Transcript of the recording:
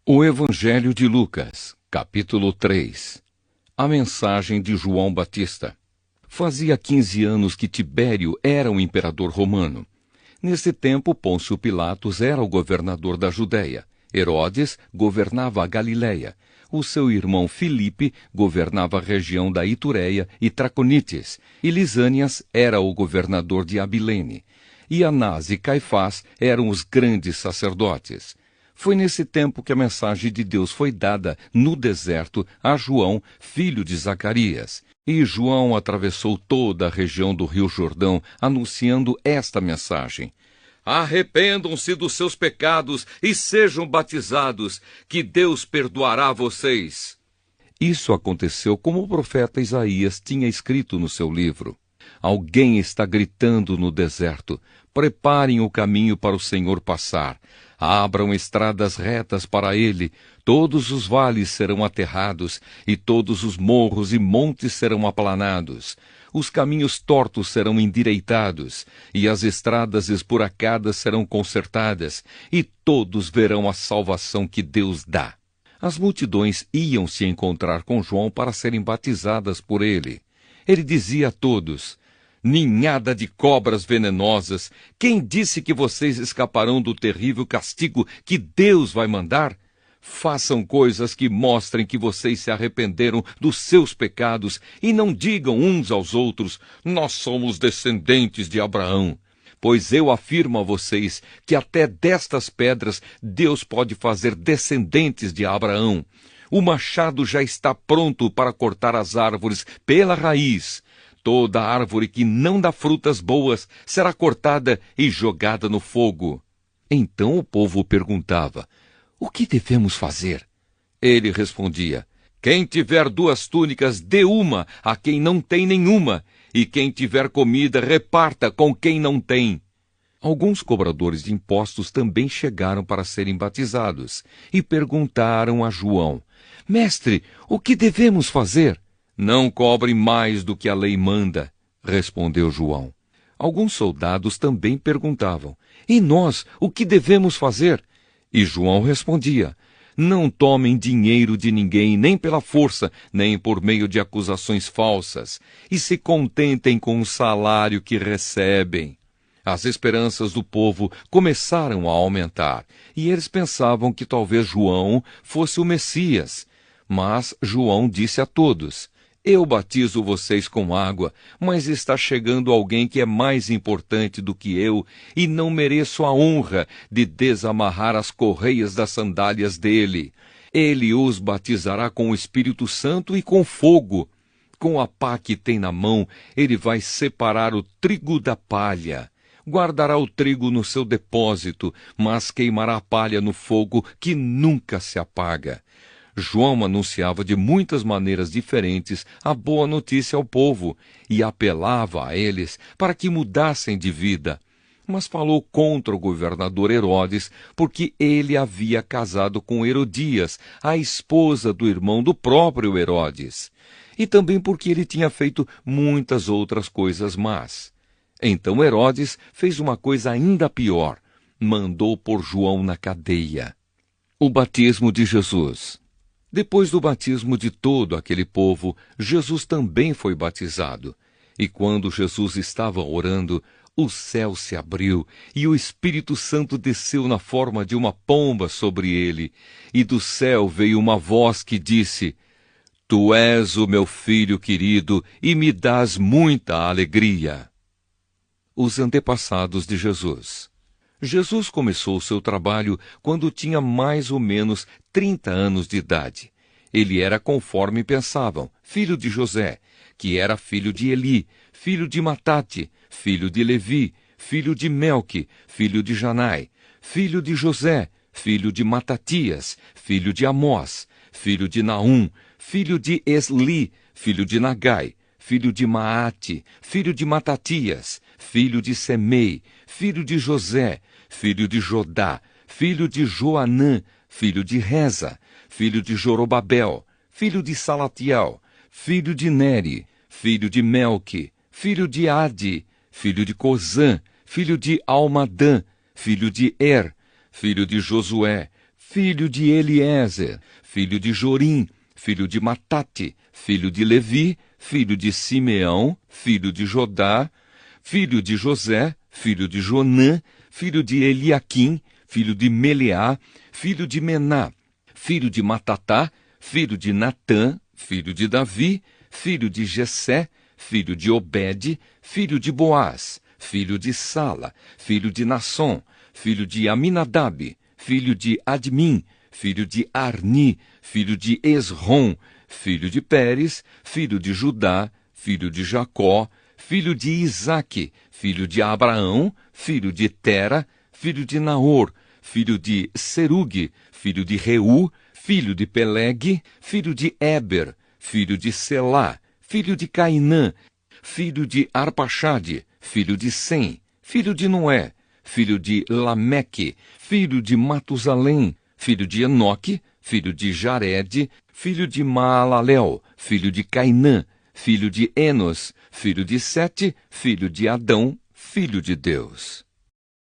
O Evangelho de Lucas, capítulo 3. A mensagem de João Batista. Fazia 15 anos que Tibério era o imperador romano. Nesse tempo, Pôncio Pilatos era o governador da Judéia. Herodes governava a Galiléia. O seu irmão Filipe governava a região da Itureia e Traconites. E Lisânias era o governador de Abilene. E Anás e Caifás eram os grandes sacerdotes. Foi nesse tempo que a mensagem de Deus foi dada no deserto a João, filho de Zacarias. E João atravessou toda a região do Rio Jordão, anunciando esta mensagem: Arrependam-se dos seus pecados e sejam batizados, que Deus perdoará vocês. Isso aconteceu como o profeta Isaías tinha escrito no seu livro. Alguém está gritando no deserto: preparem o caminho para o Senhor passar. Abram estradas retas para ele. Todos os vales serão aterrados, e todos os morros e montes serão aplanados. Os caminhos tortos serão endireitados, e as estradas esburacadas serão consertadas, e todos verão a salvação que Deus dá. As multidões iam se encontrar com João para serem batizadas por ele. Ele dizia a todos: ninhada de cobras venenosas, quem disse que vocês escaparão do terrível castigo que Deus vai mandar? Façam coisas que mostrem que vocês se arrependeram dos seus pecados e não digam uns aos outros: nós somos descendentes de Abraão. Pois eu afirmo a vocês que até destas pedras Deus pode fazer descendentes de Abraão. O machado já está pronto para cortar as árvores pela raiz. Toda árvore que não dá frutas boas será cortada e jogada no fogo. Então o povo perguntava: o que devemos fazer? Ele respondia: quem tiver 2 túnicas, dê uma a quem não tem nenhuma, e quem tiver comida, reparta com quem não tem. Alguns cobradores de impostos também chegaram para serem batizados e perguntaram a João: Mestre, o que devemos fazer? Não cobre mais do que a lei manda, respondeu João. Alguns soldados também perguntavam: e nós, o que devemos fazer? E João respondia: não tomem dinheiro de ninguém, nem pela força, nem por meio de acusações falsas, e se contentem com o salário que recebem. As esperanças do povo começaram a aumentar, e eles pensavam que talvez João fosse o Messias. Mas João disse a todos: eu batizo vocês com água, mas está chegando alguém que é mais importante do que eu, e não mereço a honra de desamarrar as correias das sandálias dele. Ele os batizará com o Espírito Santo e com fogo. Com a pá que tem na mão, ele vai separar o trigo da palha. Guardará o trigo no seu depósito, mas queimará a palha no fogo que nunca se apaga. João anunciava de muitas maneiras diferentes a boa notícia ao povo e apelava a eles para que mudassem de vida. Mas falou contra o governador Herodes, porque ele havia casado com Herodias, a esposa do irmão do próprio Herodes, e também porque ele tinha feito muitas outras coisas más. Então Herodes fez uma coisa ainda pior: mandou pôr João na cadeia. O batismo de Jesus. Depois do batismo de todo aquele povo, Jesus também foi batizado. E quando Jesus estava orando, o céu se abriu e o Espírito Santo desceu na forma de uma pomba sobre ele. E do céu veio uma voz que disse: Tu és o meu filho querido e me dás muita alegria. Os antepassados de Jesus. Jesus começou o seu trabalho quando tinha mais ou menos 30 anos de idade. Ele era conforme pensavam, filho de José, que era filho de Eli, filho de Matate, filho de Levi, filho de Melque, filho de Janai, filho de José, filho de Matatias, filho de Amós, filho de Naum, filho de Esli, filho de Nagai, filho de Maate, filho de Matatias, filho de Semei, filho de José, filho de Jodá, filho de Joanã, filho de Reza, filho de Jorobabel, filho de Salatiel, filho de Neri, filho de Melque, filho de Adi, filho de Cozã, filho de Almadã, filho de Er, filho de Josué, filho de Eliezer, filho de Jorim, filho de Matate, filho de Levi, filho de Simeão, filho de Jodá, filho de José, filho de Jonã, filho de Eliaquim, filho de Meleá, filho de Mená, filho de Matatá, filho de Natã, filho de Davi, filho de Jessé, filho de Obed, filho de Boaz, filho de Sala, filho de Nasson, filho de Aminadab, filho de Admim, filho de Arni, filho de Esrom, filho de Pérez, filho de Judá, filho de Jacó, filho de Isaque, filho de Abraão, filho de Tera, filho de Naor, filho de Serugue, filho de Reu, filho de Peleg, filho de Eber, filho de Selá, filho de Cainã, filho de Arpaxade, filho de Sem, filho de Noé, filho de Lameque, filho de Matusalém, filho de Enoque, filho de Jared, filho de Maalalel, filho de Cainã, filho de Enos, filho de Sete, filho de Adão, filho de Deus.